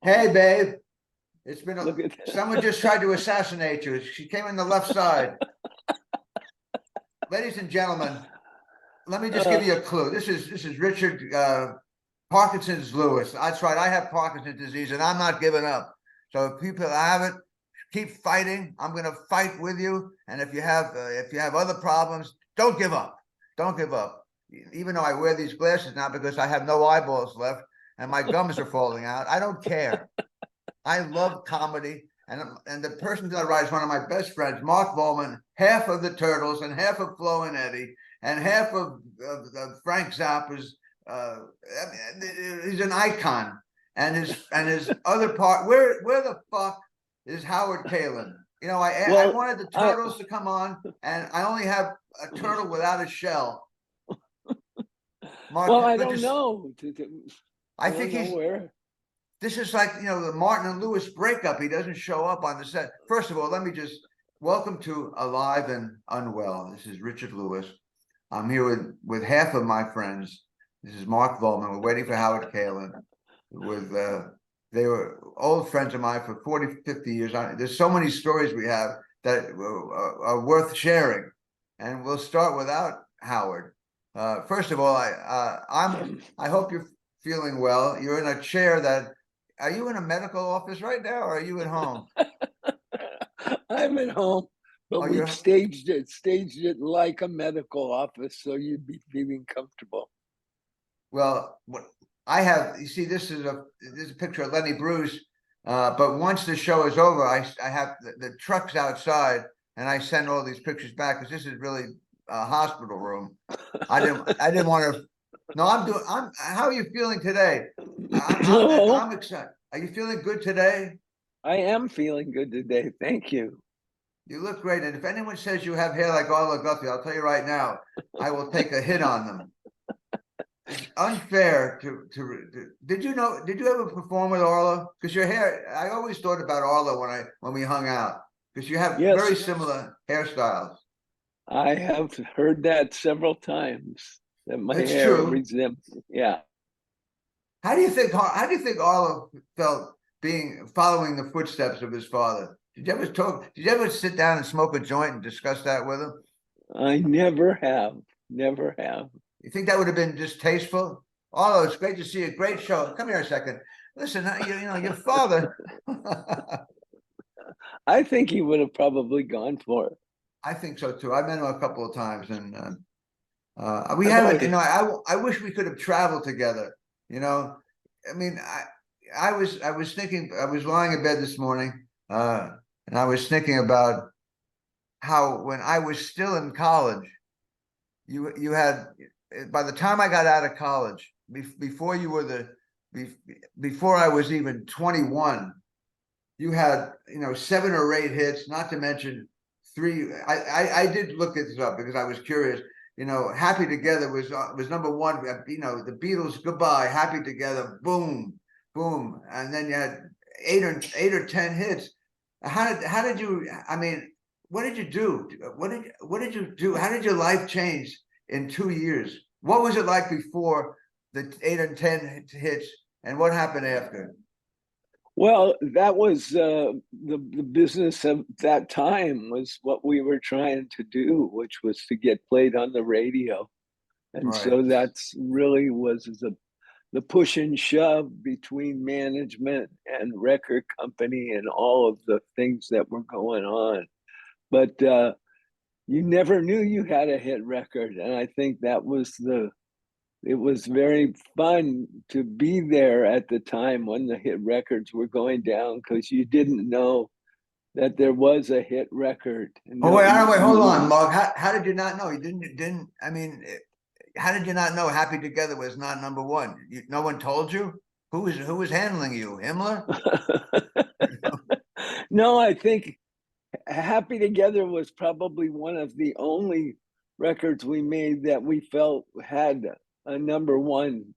Hey, babe. It's been Look at that. someone just tried to assassinate you. She came in the left side. Ladies and gentlemen, let me just give you a clue. This is Richard Parkinson's Lewis. That's right. I have Parkinson's disease, and I'm not giving up. So if people have it, keep fighting. I'm going to fight with you. And if you have other problems, don't give up. Don't give up. Even though I wear these glasses now because I have no eyeballs left and my gums are falling out, I don't care. I love comedy. And the person that I write is one of my best friends, Mark Volman, half of the Turtles and half of Flo and Eddie and half of Frank Zappa's. I mean, he's an icon. And his other part, where the fuck is Howard Kaylan? You know, I wanted the Turtles to come on, and I only have a turtle without a shell. Mark, well, I don't know. I think he's where. This is like, you know, the Martin and Lewis breakup. He doesn't show up on the set. First of all, let me just welcome to Alive and Unwell. This is Richard Lewis. I'm here with half of my friends. This is Mark Volman. We're waiting for Howard Kaylan. They were old friends of mine for 40, 50 years. There's so many stories we have that are worth sharing. And we'll start without Howard. First of all, I hope you're feeling well. You're in a chair that. Are you in a medical office right now, or are you at home? I'm at home, but we staged it like a medical office, so you'd be feeling comfortable. Well, what I have, you see, this is a picture of Lenny Bruce. But once the show is over, I have the trucks outside, and I send all these pictures back because this is really a hospital room. I didn't want to. No, how are you feeling today? I'm excited. Are you feeling good today? I am feeling good today. Thank you. You look great. And if anyone says you have hair like Arlo Guthrie, I'll tell you right now, I will take a hit on them. It's unfair to did you ever perform with Arlo? Because your hair, I always thought about Arlo when we hung out, because you have very similar hairstyles. I have heard that several times. That my hair resembles, yeah. How do you think Arlo felt following the footsteps of his father? Did you ever sit down and smoke a joint and discuss that with him? I never have. Never have. You think that would have been distasteful? Arlo, it's great to see you. Great show. Come here a second. Listen, you know your father. I think he would have probably gone for it. I think so too. I met him a couple of times, and we haven't. You know, I wish we could have traveled together. You know, I mean, I was thinking. I was lying in bed this morning, and I was thinking about how when I was still in college, you had, by the time I got out of college, before I was even 21, you had, you know, 7 or 8 hits, not to mention 3. I did look this up because I was curious. You know, Happy Together was number 1. You know, the Beatles, Goodbye, Happy Together, boom, boom, and then you had 8 or 10 hits. How did you? I mean, what did you do? What did you do? How did your life change in 2 years? What was it like before the 8 and 10 hits, and what happened after? Well, that was the business of that time, was what we were trying to do, which was to get played on the radio. And so that's really was the push and shove between management and record company and all of the things that were going on. But you never knew you had a hit record. And I think that was it was very fun to be there at the time when the hit records were going down, because you didn't know that there was a hit record. Wait, hold on, Mark. How did you not know? You didn't. I mean, how did you not know Happy Together was not number 1? No one told you? Who was handling you? Himmler? No, I think Happy Together was probably one of the only records we made that we felt had a number 1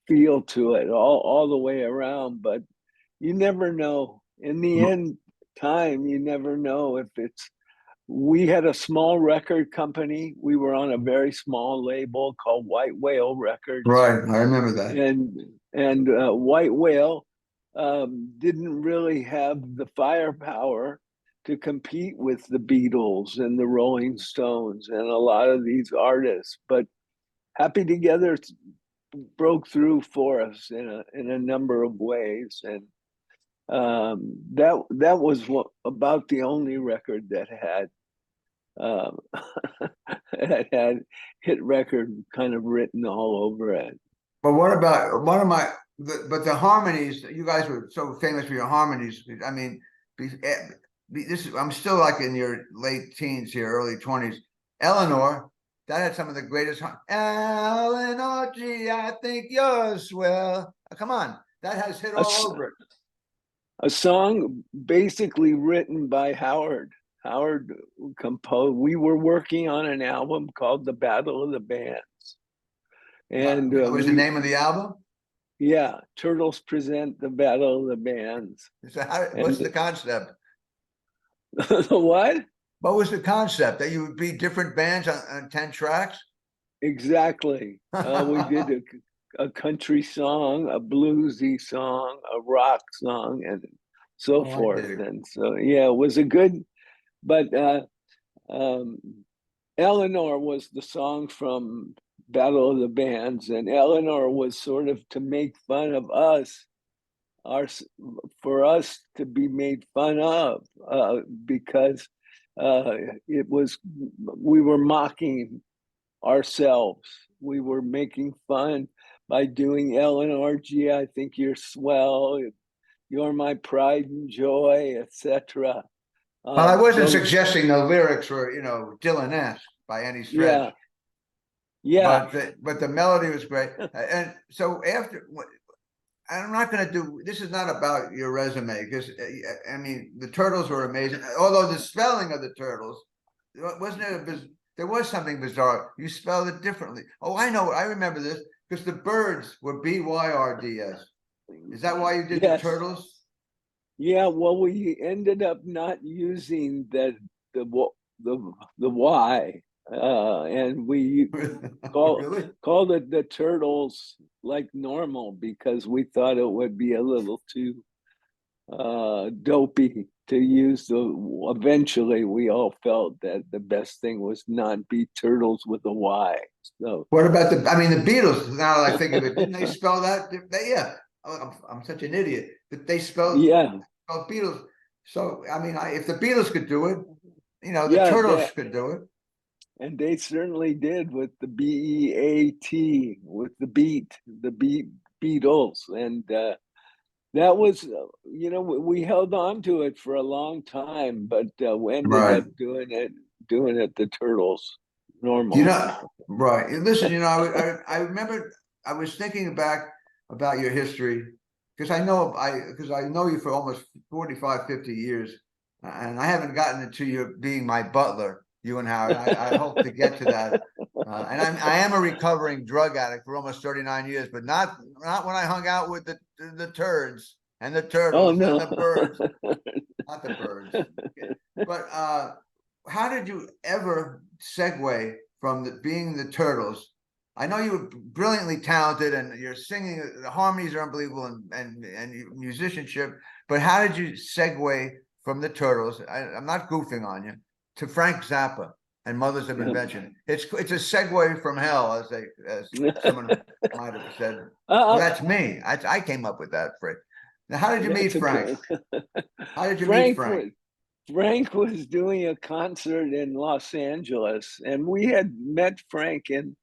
feel to it all the way around. But you never know. In the end time, you never know if it's. We had a small record company. We were on a very small label called White Whale Records. Right, I remember that. And And White Whale didn't really have the firepower to compete with the Beatles and the Rolling Stones and a lot of these artists. But Happy Together broke through for us in a number of ways, and that was about the only record that had had hit record kind of written all over it. But what about but the harmonies? You guys were so famous for your harmonies. I mean, I'm still like in your late teens here, early 20s. Eleanor, that had some of the greatest. Eleanor, gee, I think you're swell. Come on, that has hit all over it. A song basically written by Howard. Howard composed. We were working on an album called The Battle of the Bands. And what was the name of the album? Yeah, Turtles Present The Battle of the Bands. What's the concept? The what? What was the concept? That you would be different bands on 10 tracks? Exactly. We did a country song, a bluesy song, a rock song, and so forth. And so, yeah, it was a good, but Eleanor was the song from Battle of the Bands, and Eleanor was sort of to make fun of us, for us to be made fun of, because we were mocking ourselves. We were making fun by doing Eleanor, gee, I think you're swell, you're my pride and joy, etc. But I wasn't suggesting the lyrics were, Dylan-esque by any stretch. Yeah. But the melody was great. And so I'm not going to do, this is not about your resume, because I mean, the Turtles were amazing. Although the spelling of the Turtles, wasn't it there was something bizarre. You spelled it differently. Oh, I know. I remember this because the Birds were Byrds. Is that why you did the Turtles? Yeah. Well, we ended up not using the Y, and we called it the Turtles like normal because we thought it would be a little too dopey to use eventually we all felt that the best thing was not be Turtles with a Y. So what about the Beatles? Now that I think of it, didn't they spell that? Yeah. I'm such an idiot. But they spelled Beatles. So I mean, if the Beatles could do it, the Turtles could do it. And they certainly did with the BEAT, with the Beatles. And that was, we held on to it for a long time, but we ended up doing it the Turtles normal. Right. Listen, I remember I was thinking back about your history because I know you for almost 45, 50 years, and I haven't gotten into you being my butler, you and Howard. I hope to get to that. And I am a recovering drug addict for almost 39 years, but not when I hung out with the turds and the turtles and the birds. Not the birds. But how did you ever segue from being the Turtles? I know you were brilliantly talented and you're singing, the harmonies are unbelievable and musicianship, but how did you segue from the Turtles? I'm not goofing on you, to Frank Zappa and Mothers of Invention. It's a segue from hell, as someone might have said. Well, that's me. I came up with that, Fred. Now, how did you meet Frank? How did you meet Frank? Frank was doing a concert in Los Angeles, and we had met Frank in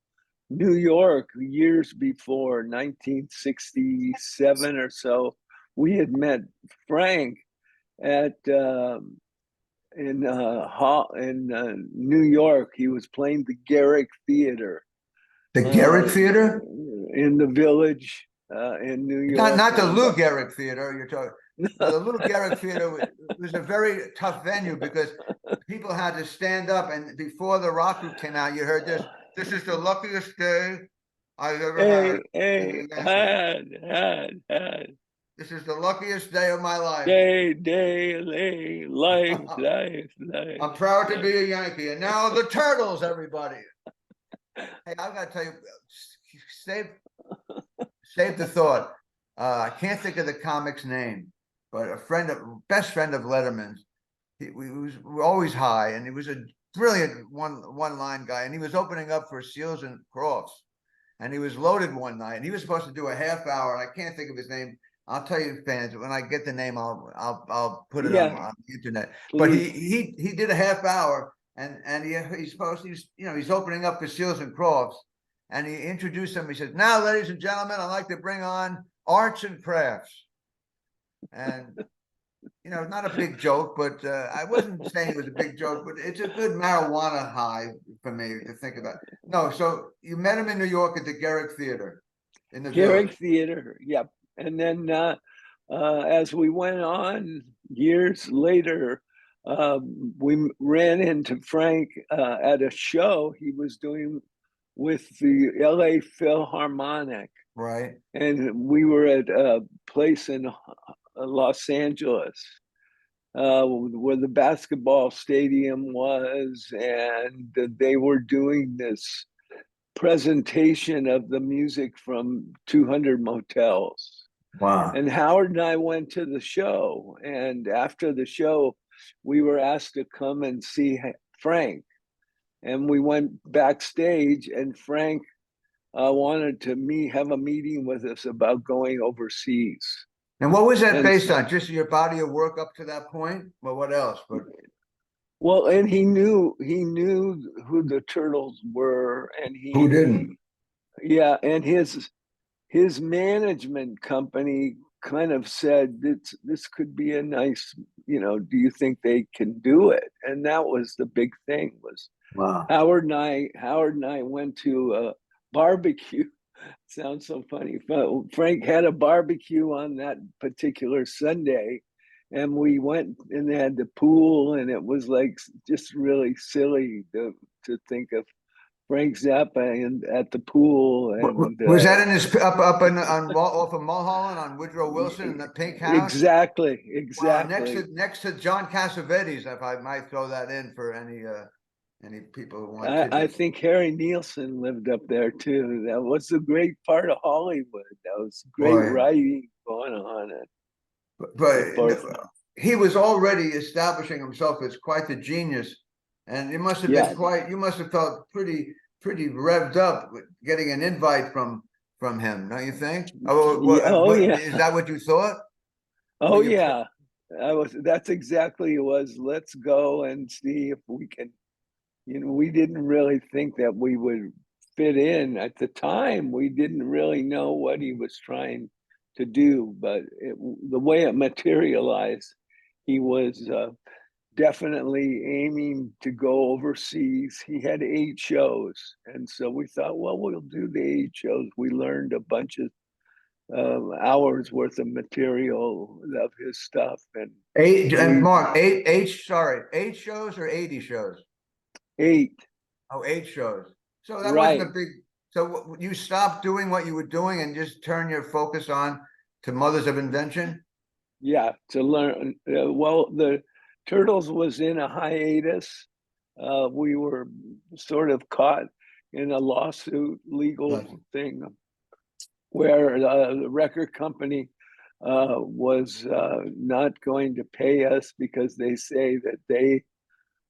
New York years before, 1967 or so. We had met Frank at in New York. He was playing the Garrick Theater. The Garrick Theater? In the Village in New York. Not the Lou Gehrig Theater, you're talking. The Lou Gehrig Theater was a very tough venue because people had to stand up, and before the rock group came out, you heard this. This is the luckiest day I've ever had. This is the luckiest day of my life. Life. I'm proud to be a Yankee. And now the Turtles, everybody. Hey, I've got to tell you, save the thought. I can't think of the comic's name, but best friend of Letterman's. We were always high, and he was a brilliant one line guy, and he was opening up for Seals and Crofts, and he was loaded one night, and he was supposed to do a half hour, and I can't think of his name. I'll tell you, fans, when I get the name, I'll put it on the internet. Please. But he did a half hour, and he's opening up for Seals and Crofts, and he introduced them. He said, "Now, ladies and gentlemen, I'd like to bring on Arts and Crafts," and not a big joke, but I wasn't saying it was a big joke, but it's a good marijuana high for me to think about. No, so you met him in New York at the Garrick Theater in the Garrick Theater, yep. And then as we went on years later, we ran into Frank at a show he was doing with the LA Philharmonic. Right. And we were at a place in Los Angeles where the basketball stadium was, and they were doing this presentation of the music from 200 Motels. Wow. And Howard and I went to the show, and after the show we were asked to come and see Frank, and we went backstage, and Frank wanted to have a meeting with us about going overseas. And what was that based on? Just your body of work up to that point? Well, what else? Well, and he knew who the Turtles were, and who didn't? Yeah, and his management company kind of said this could be a nice, do you think they can do it? And that was the big thing. Was wow. Howard and I went to a barbecue. Sounds so funny. But Frank had a barbecue on that particular Sunday, and we went and they had the pool, and it was like just really silly to think of Frank Zappa at the pool. And was that in his up off of Mulholland on Woodrow Wilson in the pink house? Exactly. Wow, next to John Cassavetes, if I might throw that in for any people who want I think Harry Nielsen lived up there too. That was a great part of Hollywood. That was great writing going on. But he was already establishing himself as quite the genius, and it must have been you must have felt pretty revved up with getting an invite from him, don't you think? Is that what you thought? Oh yeah, that's exactly it was. Let's go and see if we can. We didn't really think that we would fit in at the time. We didn't really know what he was trying to do, but the way it materialized, he was definitely aiming to go overseas. He had 8 shows, and so we thought, well, we'll do the 8 shows. We learned a bunch of hours worth of material of his stuff. And Mark, 8 shows or 80 shows? 8. Oh, 8 shows. So that wasn't a big. So you stopped doing what you were doing and just turn your focus on to Mothers of Invention? Yeah, to learn. Well, the Turtles was in a hiatus. We were sort of caught in a lawsuit legal thing where the record company was not going to pay us because they say that they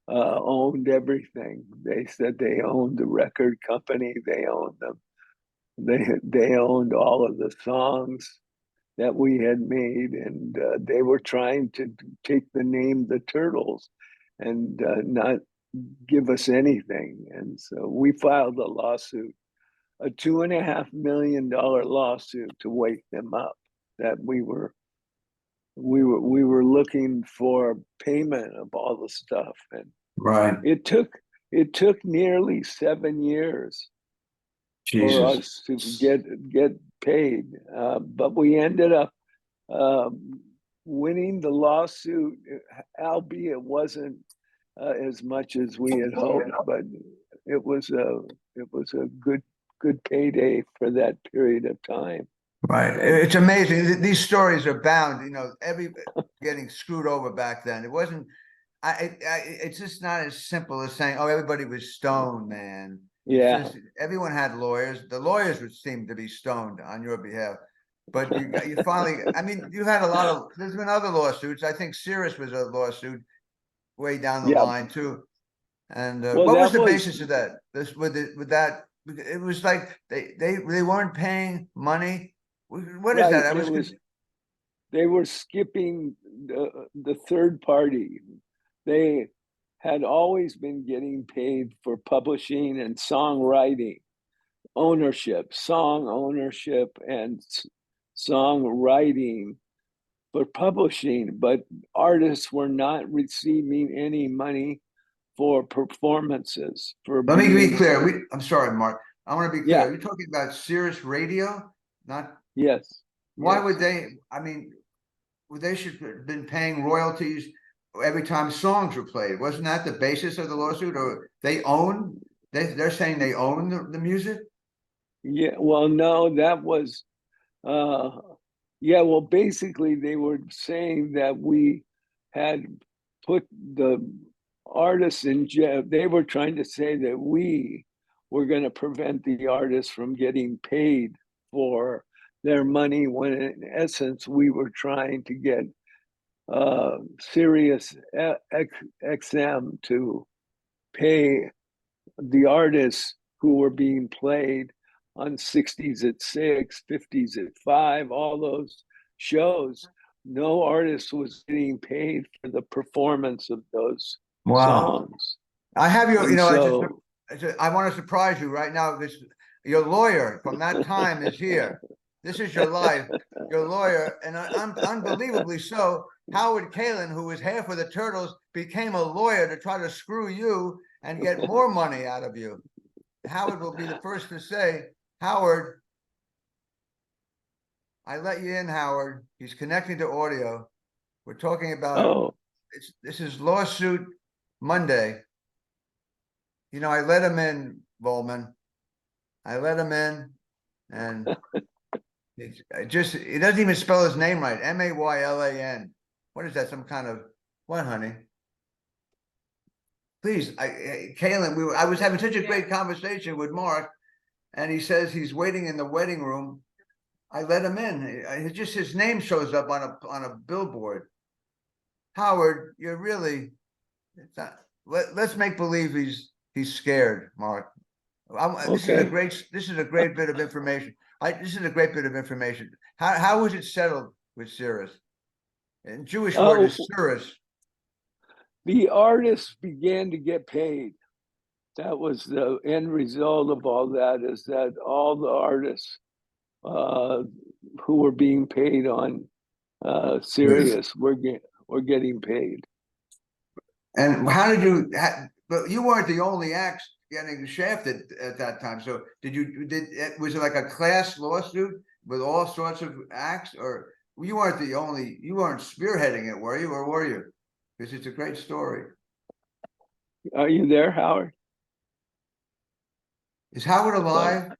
owned everything. They said they owned the record company. They owned them. They owned all of the songs that we had made, and they were trying to take the name the Turtles and not give us anything. And so we filed a lawsuit, a $2.5 million lawsuit to wake them up, that we were looking for payment of all the stuff. And it took nearly 7 years for us to get paid, but we ended up winning the lawsuit, albeit it wasn't as much as we had hoped, but it was a good payday for that period of time. Right. It's amazing. These stories are bound, every getting screwed over back then. It wasn't, it's just not as simple as saying, oh, everybody was stoned, man. Yeah. Just everyone had lawyers. The lawyers would seem to be stoned on your behalf. But you finally, I mean, you had a lot of, there's been other lawsuits. I think Cirrus was a lawsuit way down the Yeah. line too. And Well, what was that the was basis of that? This with that, it was like they weren't paying money. What is right. that? I It was was they were skipping the third party. They had always been getting paid for publishing and songwriting ownership, song ownership, and songwriting for publishing, but artists were not receiving any money for performances, for Let me be being. clear. I'm sorry, Mark. I want to be Yeah. clear. You're talking about Sirius Radio, not Yes. why Yes. would they? I mean, they should have been paying royalties every time songs were played. Wasn't that the basis of the lawsuit? Or they're saying they own the music? Yeah. Well, no, that was. Yeah. Well, basically, they were saying that we had put the artists in jail. They were trying to say that we were going to prevent the artists from getting paid for their money, when in essence we were trying to get Sirius XM to pay the artists who were being played on 60s at 6, 50s at 5, all those shows. No artist was getting paid for the performance of those Wow. songs. I have your, And I want to surprise you right now. Your lawyer from that time is here. This is your life, your lawyer, and unbelievably so. Howard Kaylan, who was half of the Turtles, became a lawyer to try to screw you and get more money out of you. Howard will be the first to say, Howard, I let you in, Howard. He's connecting to audio. We're talking about this is lawsuit Monday. I let him in, Volman. I let him in, and he doesn't even spell his name right. Maylan. What is that? Some kind of what, honey? Please, Kaylan, I was having such a great conversation with Mark, and he says he's waiting in the wedding room. I let him in. Just his name shows up on a billboard. Howard, you're really. Let's make believe he's scared, Mark. This is a great bit of information. This is a great bit of information. How was it settled with Cirrus? And Jewish word is Cirrus. The artists began to get paid. That was the end result of all that, is that all the artists who were being paid on Sirius were getting paid. And how did you? But you weren't the only acts getting shafted at that time. So was it like a class lawsuit with all sorts of acts, or you weren't the only? You weren't spearheading it, were you, or were you? Because it's a great story. Are you there, Howard? Is Howard alive?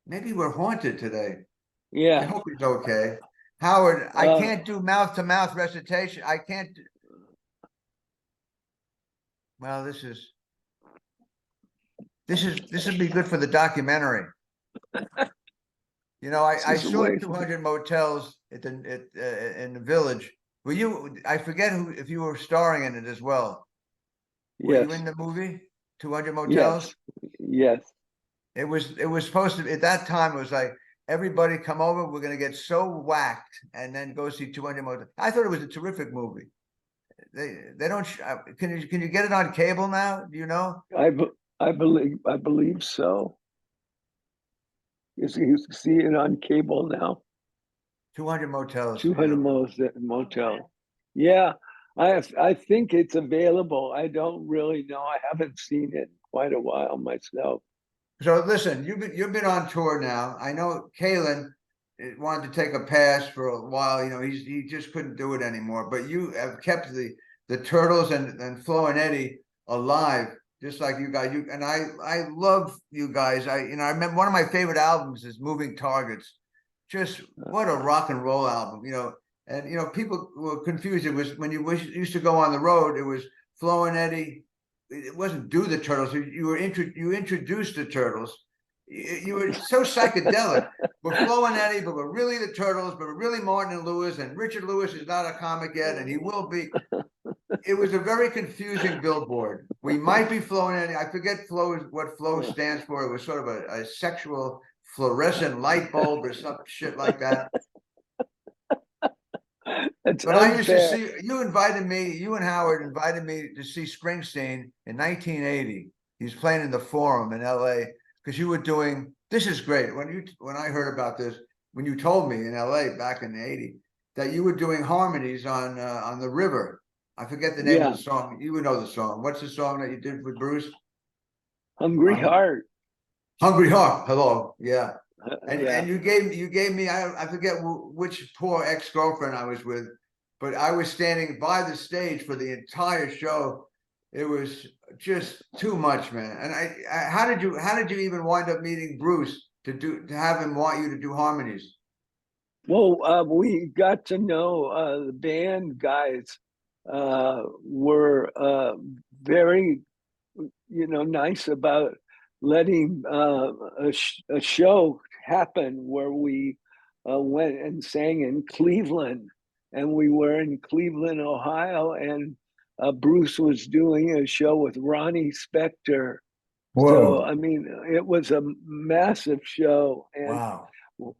Maybe we're haunted today. Yeah. I hope he's okay. Howard, I can't do mouth-to-mouth recitation. I can't. Well, this would be good for the documentary. I saw 200 motels in the Village. Were you? I forget if you were starring in it as well. Were you in the movie 200 Motels? Yes. It was supposed to, at that time, it was like, everybody come over, we're going to get so whacked and then go see 200 Motels. I thought it was a terrific movie. They don't, can you get it on cable now? Do you know? I believe so. You see it on cable now. 200 Motels. 200 Motel. Yeah, I think it's available. I don't really know. I haven't seen it in quite a while myself. So listen, you've been on tour now. I know Kaylan wanted to take a pass for a while. He just couldn't do it anymore. But you have kept the Turtles and Flo and Eddie alive, just like you guys. I love you guys. I remember one of my favorite albums is Moving Targets. Just what a rock and roll album, And people were confused. It was when you used to go on the road. It was Flo and Eddie, it wasn't do the Turtles. You introduced the Turtles. You were so psychedelic. We're Flo and Eddie, but we're really the Turtles, but we're really Martin and Lewis, and Richard Lewis is not a comic yet, and he will be. It was a very confusing billboard. We might be Flo and Eddie. I forget what Flo stands for. It was sort of a sexual fluorescent light bulb or some shit like that. It's But unfair. I used to see, you and Howard invited me to see Springsteen in 1980. He was playing in the Forum in LA because you were doing, this is great. When I heard about this, when you told me in LA back in the 80s that you were doing harmonies on the river. I forget the name of the song. You would know the song. What's the song that you did with Bruce? Hungry Heart. Hungry Heart. Hello. Yeah. And Yeah. and you gave me I forget which poor ex-girlfriend I was with, but I was standing by the stage for the entire show. It was just too much, man. And how did you even wind up meeting Bruce to have him want you to do harmonies? Well, we got to know the band guys were very, nice about letting a show happen where we went and sang in Cleveland, and we were in Cleveland, Ohio, and Bruce was doing a show with Ronnie Spector. Whoa. So, I mean, it was a massive show, and Wow.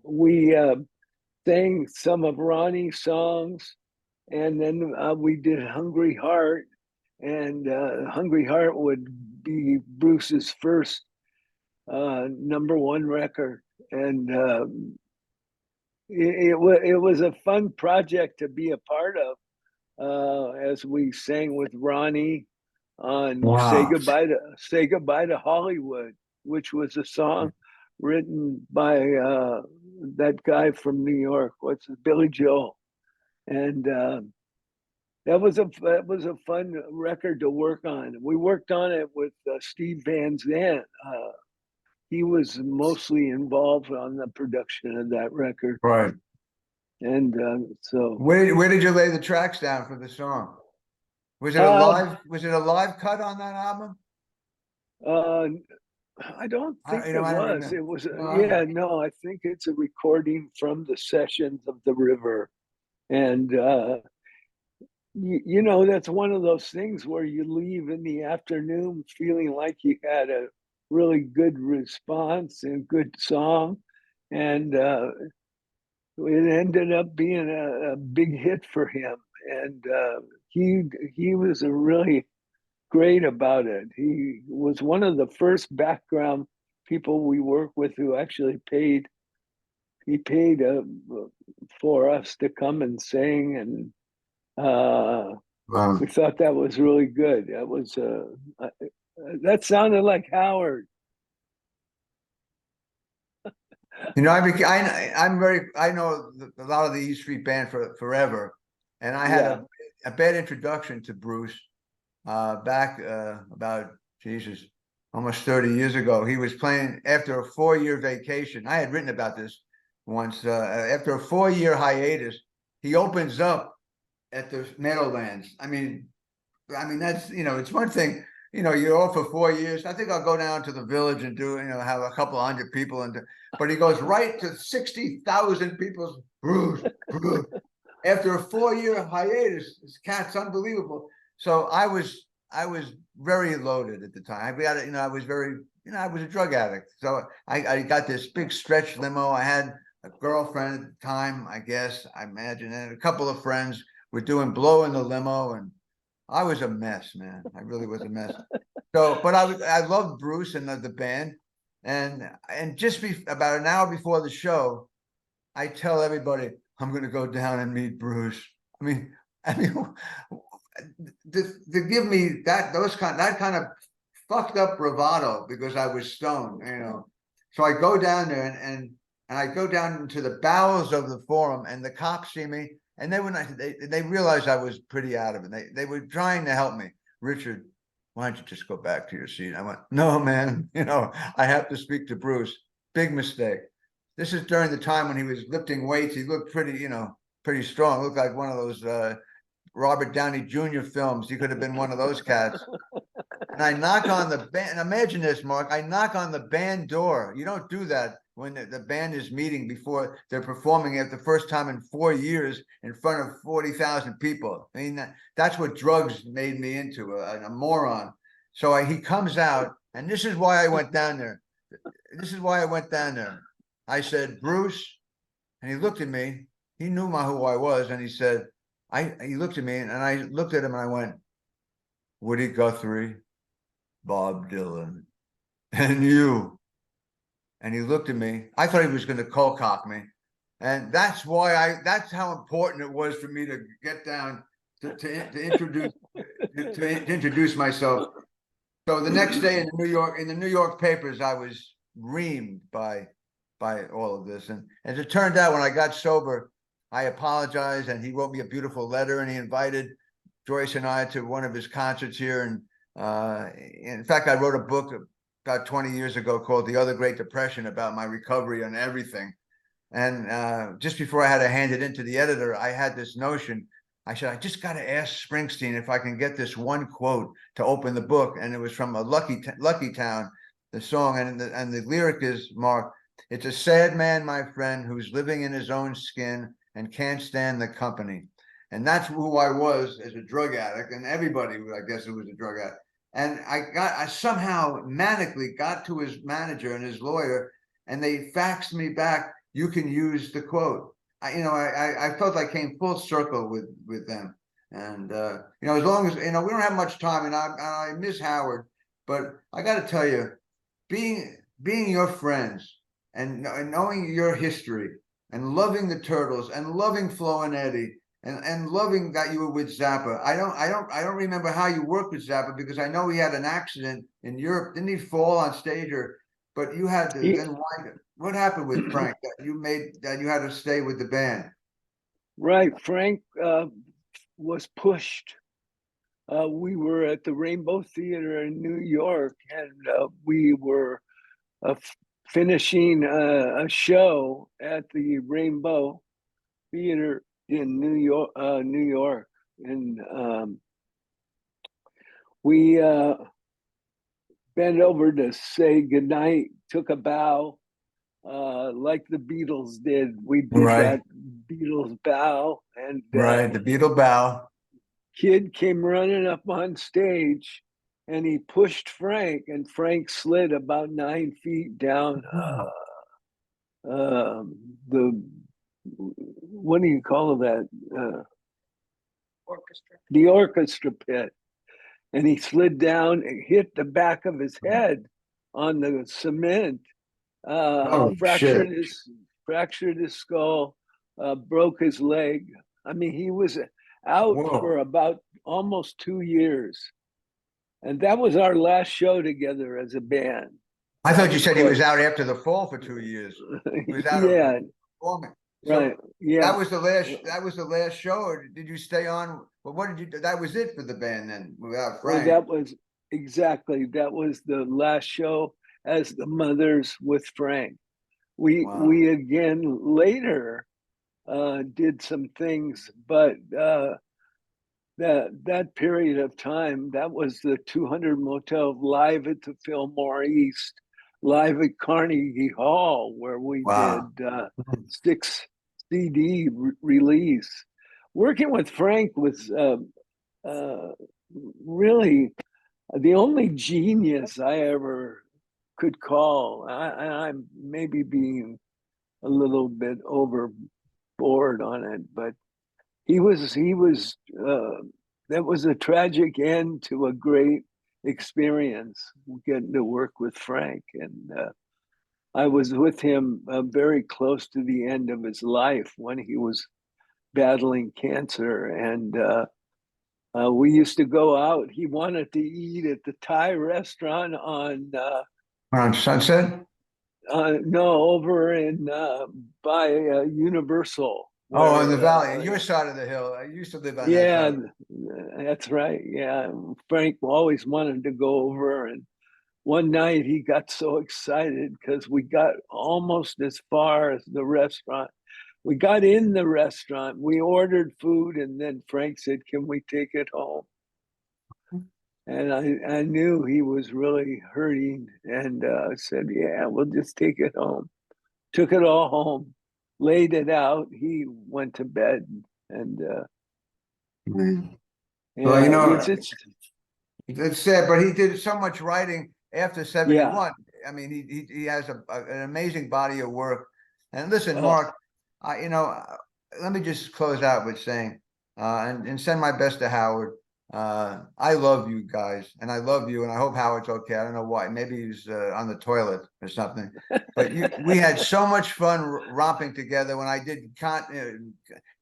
we sang some of Ronnie's songs, and then we did Hungry Heart, and Hungry Heart would be Bruce's first #1 record, and it was a fun project to be a part of, as we sang with Ronnie on Wow. Say Goodbye to Hollywood, which was a song written by that guy from New York, Billy Joel, and that was a fun record to work on. We worked on it with Steve Van Zandt. He was mostly involved on the production of that record. Right. And so where did you lay the tracks down for the song? Was it a live cut on that album? I don't think it I don't was. remember. It was No. I think it's a recording from the sessions of the River. And that's one of those things where you leave in the afternoon feeling like you had a really good response and good song, and it ended up being a big hit for him, and he was really great about it. He was one of the first background people we worked with who actually paid. He paid for us to come and sing, and we thought that was really good. That was that sounded like Howard. I know a lot of the E Street Band for forever, and I had a bad introduction to Bruce back about almost 30 years ago. He was playing after a 4-year vacation. I had written about this once. After a 4-year hiatus, he opens up at the Meadowlands. I mean that's it's one thing. You're off for 4 years. I think I'll go down to the Village and do, have a couple of hundred people. But he goes right to 60,000 people's Bruce. After a 4-year hiatus. This cat's unbelievable. So I was very loaded at the time. I was I was a drug addict. So I got this big stretch limo. I had a girlfriend at the time, I guess, I imagine, and a couple of friends were doing blow in the limo, and I was a mess, man. I really was a mess. So, but I loved Bruce and the band, and just about an hour before the show, I tell everybody I'm going to go down and meet Bruce. I mean, to give me that kind of fucked up bravado because I was stoned, So I go down there and I go down into the bowels of the Forum, and the cops see me. And they realized I was pretty out of it. They were trying to help me. Richard, why don't you just go back to your seat? I went, no, man. I have to speak to Bruce. Big mistake. This is during the time when he was lifting weights. He looked pretty, pretty strong. Looked like one of those Robert Downey Jr. films. He could have been one of those cats. And I knock on the band. Imagine this, Mark. I knock on the band door. You don't do that when the band is meeting before they're performing it the first time in 4 years in front of 40,000 people. I mean, that's what drugs made me into, a moron. So he comes out, and this is why I went down there. This is why I went down there. I said, Bruce, and he looked at me. He knew who I was, and he said, he looked at me, and I looked at him, and I went, Woody Guthrie, Bob Dylan, and you. And he looked at me. I thought he was going to cold cock me. And that's how important it was for me to get down to introduce myself. So the next day in the New York papers, I was reamed by all of this. And as it turned out, when I got sober, I apologized, and he wrote me a beautiful letter, and he invited Joyce and I to one of his concerts here. And in fact, I wrote a book about 20 years ago called The Other Great Depression about my recovery and everything. And just before I had to hand it in to the editor, I had this notion. I said, I just got to ask Springsteen if I can get this one quote to open the book. And it was from a Lucky Town, the song. And the lyric is, Mark, it's a sad man, my friend, who's living in his own skin and can't stand the company. And that's who I was as a drug addict. And everybody, I guess, who was a drug addict. And I somehow manically got to his manager and his lawyer, and they faxed me back, you can use the quote. I felt I came full circle with them. And, as long as, we don't have much time, and I miss Howard, but I got to tell you, being your friends and knowing your history and loving the Turtles and loving Flo and Eddie and loving that you were with Zappa. I don't remember how you worked with Zappa, because I know he had an accident in Europe. Didn't he fall on stage, but you had to then wind it. What happened with Frank that you had to stay with the band? Right. Frank was pushed. We were at the Rainbow Theater in New York, and we were finishing a show at the Rainbow Theater in New York, and we bent over to say goodnight, took a bow, like the Beatles did. We did that Beatles bow, and the Beatle bow. Kid came running up on stage, and he pushed Frank, and Frank slid about 9 feet down the, what do you call that? Orchestra. The orchestra pit. And he slid down and hit the back of his head on the cement, fractured his skull, broke his leg. I mean, he was out for about almost 2 years. And that was our last show together as a band. I thought you said he was out after the fall for 2 years. He was out performing. So right. Yeah. That was the last show, or did you stay on? Well, what did you do? That was it for the band then, without Frank. Well, that was the last show as the Mothers with Frank. We again later did some things, but that period of time, that was the 200 Motel live at the Fillmore East, live at Carnegie Hall, where we did 6 CD release. Working with Frank was really the only genius I ever could call. I'm maybe being a little bit overboard on it, but he was that was a tragic end to a great experience, getting to work with Frank. And I was with him very close to the end of his life when he was battling cancer. And we used to go out. He wanted to eat at the Thai restaurant on Sunset? No, over in by Universal. Oh, in the valley, your side of the hill. I used to live on that side. That's right. Yeah, Frank always wanted to go over, and one night he got so excited because we got almost as far as the restaurant. We got in the restaurant, we ordered food, and then Frank said, "Can we take it home?" And I knew he was really hurting, and said, "Yeah, we'll just take it home." Took it all home, laid it out. He went to bed, and Well, yeah, it's sad, but he did so much writing after yeah. 71. I mean, he has an amazing body of work. And listen, Oh, Mark, let me just close out with saying, and send my best to Howard. I love you guys, and I love you, and I hope Howard's okay. I don't know why. Maybe he's on the toilet or something. But we had so much fun romping together when I did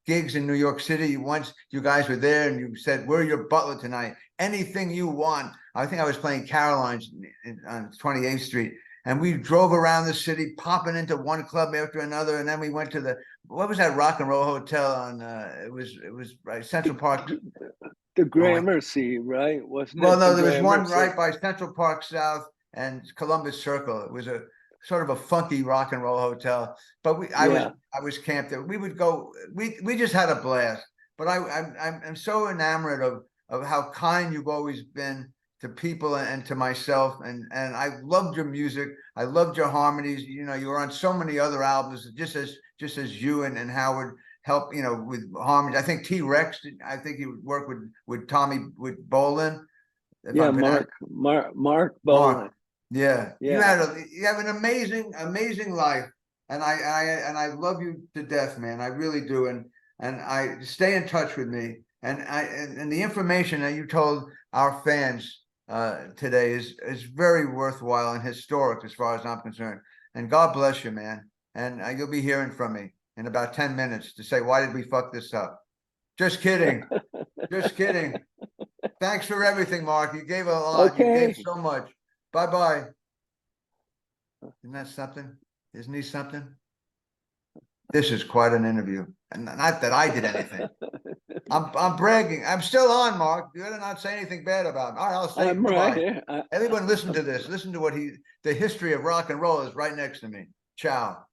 gigs in New York City. Once you guys were there, and you said, "We're your butler tonight. Anything you want." I think I was playing Caroline's on 28th Street, and we drove around the city, popping into one club after another, and then we went to what was that rock and roll hotel on? It was right, Central Park. the Oh, Gramercy, right? Wasn't well, it the no, there was one Gramercy? right by Central Park South and Columbus Circle. It was a sort of a funky rock and roll hotel. But Yeah, I was camped there. We would go. We just had a blast. But I'm so enamored of how kind you've always been to people and to myself. And I loved your music. I loved your harmonies. You know, you were on so many other albums, just as you and Howard help, with harmony. I think T-Rex, I think he would work with Tommy, with Bolin, if yeah. I'm pronouncing Mark Mark. Bolan. Yeah. Yeah. You have an amazing life. And I love you to death, man. I really do. And I stay in touch with me. And the information that you told our fans today is very worthwhile and historic as far as I'm concerned. And God bless you, man. And you'll be hearing from me in about 10 minutes to say, why did we fuck this up? Just kidding. Just kidding. Thanks for everything, Mark. You gave a lot. You gave Okay. so much. Bye-bye. Isn't that something? Isn't he something? This is quite an interview. And not that I did anything. I'm bragging. I'm still on, Mark. You better not say anything bad about me. All right, I'll say I'm right bye-bye. here. Everyone listen to this. Listen to the history of rock and roll is right next to me. Ciao.